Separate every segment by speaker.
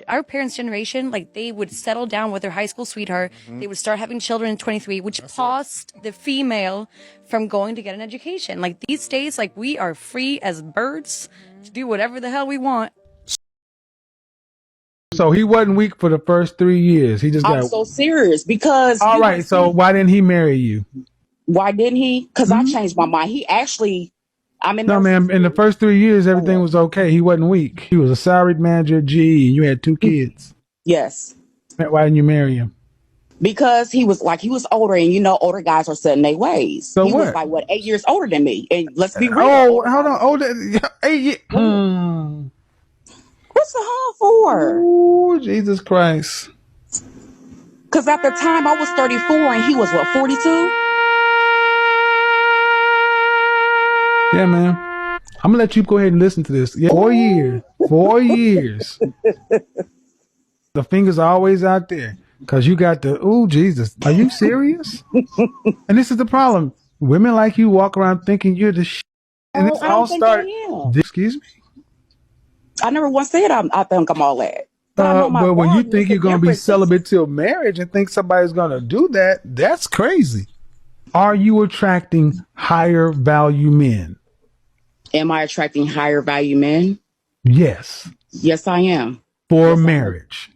Speaker 1: Our parents' generation, like, they would settle down with their high school sweetheart. They would start having children in 23, which paused the female from going to get an education. Like, these days, like, we are free as birds to do whatever the hell we want.
Speaker 2: So he wasn't weak for the first 3 years. He just got.
Speaker 3: I'm so serious because.
Speaker 2: All right. So why didn't he marry you?
Speaker 3: Why didn't he? Because I changed my mind. He actually.
Speaker 2: No, man. In the first 3 years, everything was okay. He wasn't weak. He was a salaried manager at GE, and you had 2 kids.
Speaker 3: Yes.
Speaker 2: Why didn't you marry him?
Speaker 3: Because he was older, and older guys are set in their ways.
Speaker 2: So
Speaker 3: he
Speaker 2: what?
Speaker 3: was like 8 years older than me, and let's be real.
Speaker 2: Oh, hold on, older 8 years.
Speaker 3: What's the harm for?
Speaker 2: Oh, Jesus Christ!
Speaker 3: Because at the time I was 34, and he was 42.
Speaker 2: Yeah, man. I'm gonna let you go ahead and listen to this. Yeah, 4 years. 4 years. The fingers are always out there because you got the. Oh, Jesus! Are you serious? And this is the problem. Women like you walk around thinking you're the shit, and it's all started. Excuse me.
Speaker 3: I never once said I think I'm all that.
Speaker 2: But when you think you're gonna be celibate till marriage and think somebody's gonna do that, that's crazy. Are you attracting higher value men?
Speaker 3: Am I attracting higher value men?
Speaker 2: Yes.
Speaker 3: Yes, I am.
Speaker 2: For marriage.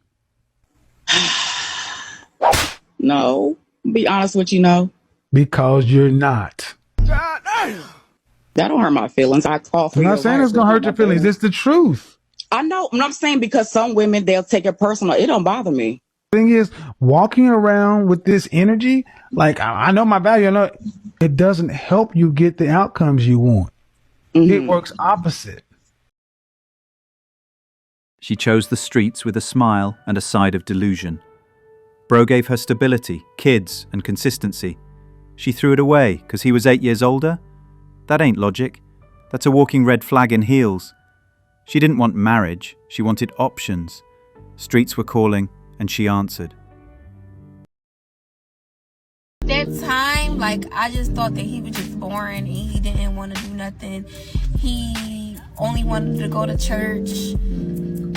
Speaker 3: No. Be honest with you, no.
Speaker 2: Because you're not.
Speaker 3: God damn. That don't hurt my feelings. I call for.
Speaker 2: I'm not saying it's gonna hurt your feelings. It's the truth.
Speaker 3: I know. I'm saying because some women, they'll take it personal. It don't bother me.
Speaker 2: Thing is, walking around with this energy, like I know my value, I know it doesn't help you get the outcomes you want. It works opposite.
Speaker 4: She chose the streets with a smile and a side of delusion. Bro gave her stability, kids, and consistency. She threw it away because he was 8 years older? That ain't logic. That's a walking red flag in heels. She didn't want marriage, she wanted options. Streets were calling, and she answered.
Speaker 5: That time, like, I just thought that he was just boring and he didn't want to do nothing. He only wanted to go to church.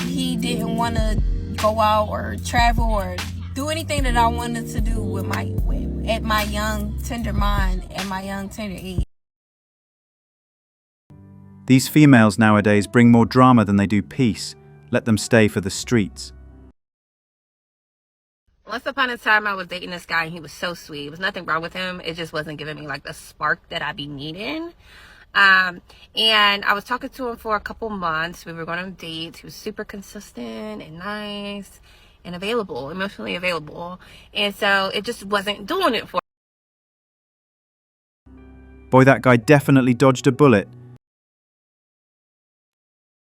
Speaker 5: He didn't want to go out or travel or do anything that I wanted to do at my young, tender mind and my young, tender age.
Speaker 4: These females nowadays bring more drama than they do peace. Let them stay for the streets.
Speaker 6: Once upon a time, I was dating this guy, and he was so sweet. There was nothing wrong with him. It just wasn't giving me, like, the spark that I be needing. And I was talking to him for a couple months. We were going on dates. He was super consistent and nice and available, emotionally available. And so it just wasn't doing it for me.
Speaker 4: Boy, that guy definitely dodged a bullet.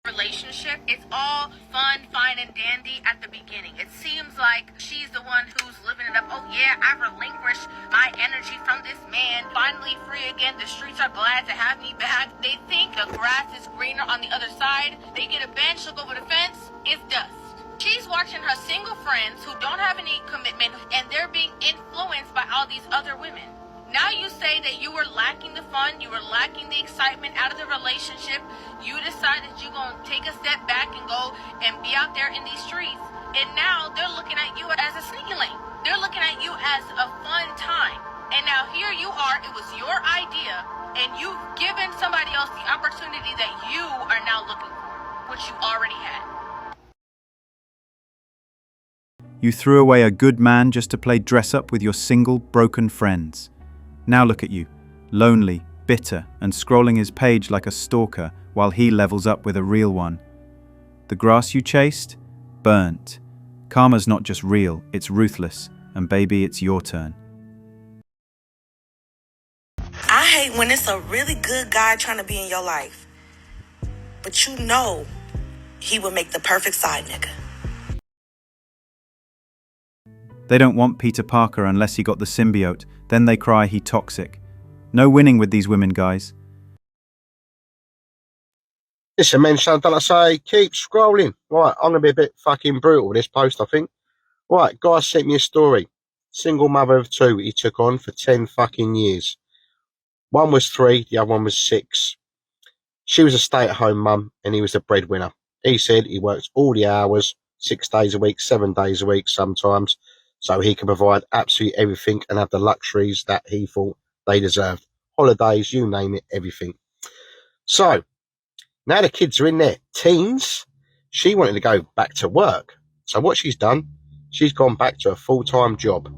Speaker 6: Relationship, it's all fun, fine, and dandy at the beginning. It seems like she's the one who's living it up. Oh yeah, I relinquished my energy from this man. Finally free again. The streets are glad to have me back. They think the grass is greener on the other side. They get a bench, look over the fence, it's dust. She's watching her single friends who don't have any commitment, and they're being influenced by all these other women. Now you say that you were lacking the fun, you were lacking the excitement out of the relationship. You decide that you're going to take a step back and go and be out there in these streets. And now they're looking at you as a sneaky link. They're looking at you as a fun time. And now here you are, it was your idea, and you've given somebody else the opportunity that you are now looking for, which you already had.
Speaker 4: You threw away a good man just to play dress up with your single, broken friends. Now look at you, lonely, bitter, and scrolling his page like a stalker while he levels up with a real one. The grass you chased? Burnt. Karma's not just real, it's ruthless, and baby, it's your turn.
Speaker 7: I hate when it's a really good guy trying to be in your life, but you know he would make the perfect side nigga.
Speaker 4: They don't want Peter Parker unless he got the symbiote. Then they cry he toxic. No winning with these women, guys.
Speaker 8: Listen, men, son, don't I say, keep scrolling. Right, I'm going to be a bit fucking brutal with this post, I think. Right, guy sent me a story. Single mother of 2 he took on for 10 fucking years. One was 3, the other one was 6. She was a stay-at-home mum, and he was the breadwinner. He said he worked all the hours, 6 days a week, 7 days a week sometimes, so he can provide absolutely everything and have the luxuries that he thought they deserved. Holidays, you name it, everything. So, now the kids are in their teens, she wanted to go back to work. So what she's done, she's gone back to a full-time job.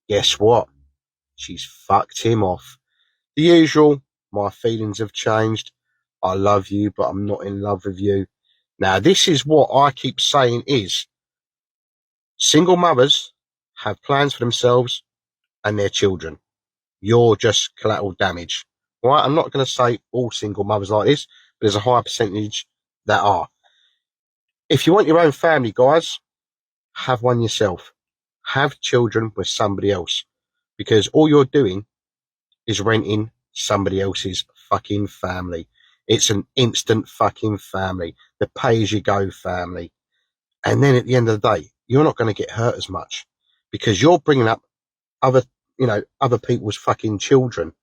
Speaker 8: Guess what? She's fucked him off. The usual, my feelings have changed. I love you, but I'm not in love with you. Now, this is what I keep saying is, single mothers have plans for themselves and their children. You're just collateral damage. Right? I'm not going to say all single mothers like this, but there's a high percentage that are. If you want your own family, guys, have one yourself. Have children with somebody else. Because all you're doing is renting somebody else's fucking family. It's an instant fucking family. The pay-as-you-go family. And then at the end of the day, you're not going to get hurt as much. Because you're bringing up other people's fucking children.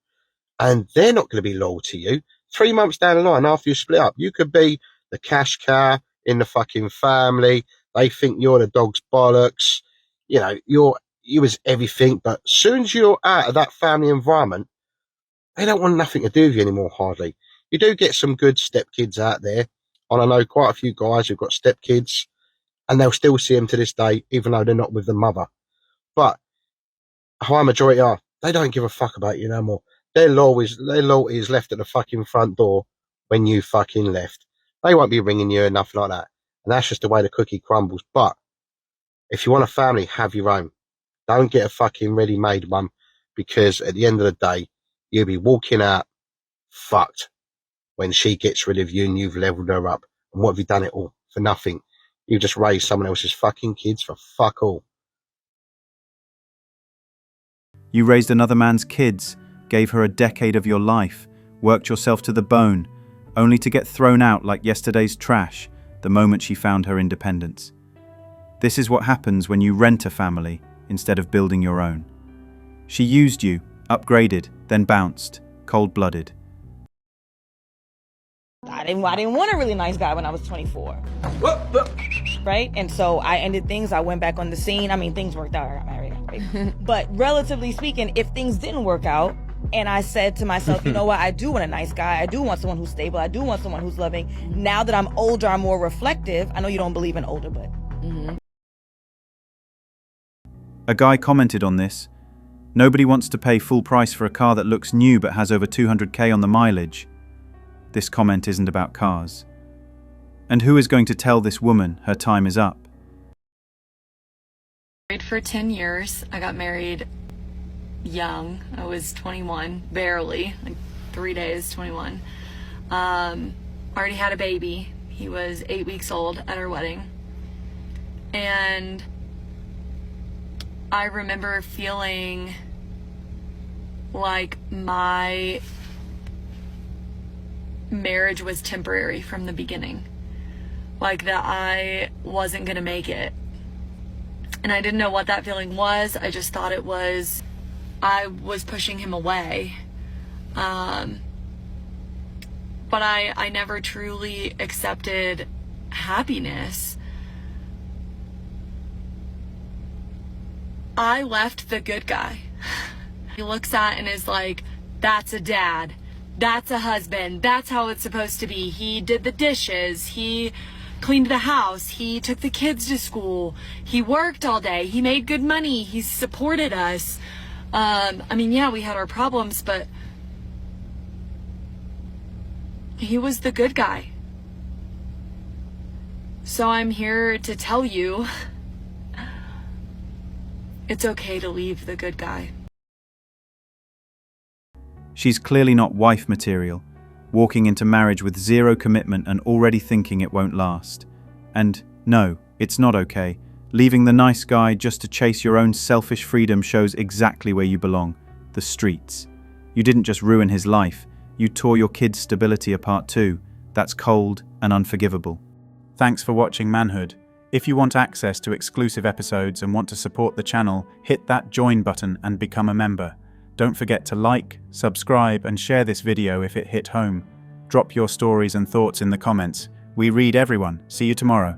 Speaker 8: And they're not going to be loyal to you. 3 months down the line, after you split up, you could be the cash cow in the fucking family. They think you're the dog's bollocks. You know, you was everything. But as soon as you're out of that family environment, they don't want nothing to do with you anymore, hardly. You do get some good stepkids out there. And I know quite a few guys who've got stepkids, and they'll still see them to this day, even though they're not with the mother. But a high majority are. They don't give a fuck about you no more. Their loyalty is left at the fucking front door when you fucking left. They won't be ringing you or nothing like that. And that's just the way the cookie crumbles. But if you want a family, have your own. Don't get a fucking ready-made one, because at the end of the day, you'll be walking out fucked when she gets rid of you and you've leveled her up. And what have you done it all for? Nothing. You just raised someone else's fucking kids for fuck all.
Speaker 4: You raised another man's kids, gave her a decade of your life, worked yourself to the bone, only to get thrown out like yesterday's trash the moment she found her independence. This is what happens when you rent a family instead of building your own. She used you, upgraded, then bounced, cold-blooded.
Speaker 9: I didn't want a really nice guy when I was 24. Right? And so I ended things. I went back on the scene. I mean, things worked out. I got married. Right? But relatively speaking, if things didn't work out, and I said to myself, you know what? I do want a nice guy. I do want someone who's stable. I do want someone who's loving. Now that I'm older, I'm more reflective. I know you don't believe in older, but...
Speaker 4: A guy commented on this. Nobody wants to pay full price for a car that looks new but has over 200k on the mileage. This comment isn't about cars. And who is going to tell this woman her time is up?
Speaker 10: Married for 10 years. I got married young. I was 21, barely, like 3 days, 21. Already had a baby. He was 8 weeks old at our wedding. And I remember feeling like my marriage was temporary from the beginning. Like that I wasn't gonna make it. And I didn't know what that feeling was. I just thought it was, I was pushing him away. But I never truly accepted happiness. I left the good guy. He looks at and is like, that's a dad. That's a husband. That's how it's supposed to be. He did the dishes. He cleaned the house. He took the kids to school. He worked all day. He made good money. He supported us. I mean, yeah, we had our problems, but he was the good guy. So I'm here to tell you, it's okay to leave the good guy.
Speaker 4: She's clearly not wife material, walking into marriage with zero commitment and already thinking it won't last. And no, it's not okay. Leaving the nice guy just to chase your own selfish freedom shows exactly where you belong, the streets. You didn't just ruin his life, you tore your kid's stability apart too. That's cold and unforgivable. Thanks for watching Manhood. If you want access to exclusive episodes and want to support the channel, hit that join button and become a member. Don't forget to like, subscribe and share this video if it hit home. Drop your stories and thoughts in the comments. We read everyone. See you tomorrow.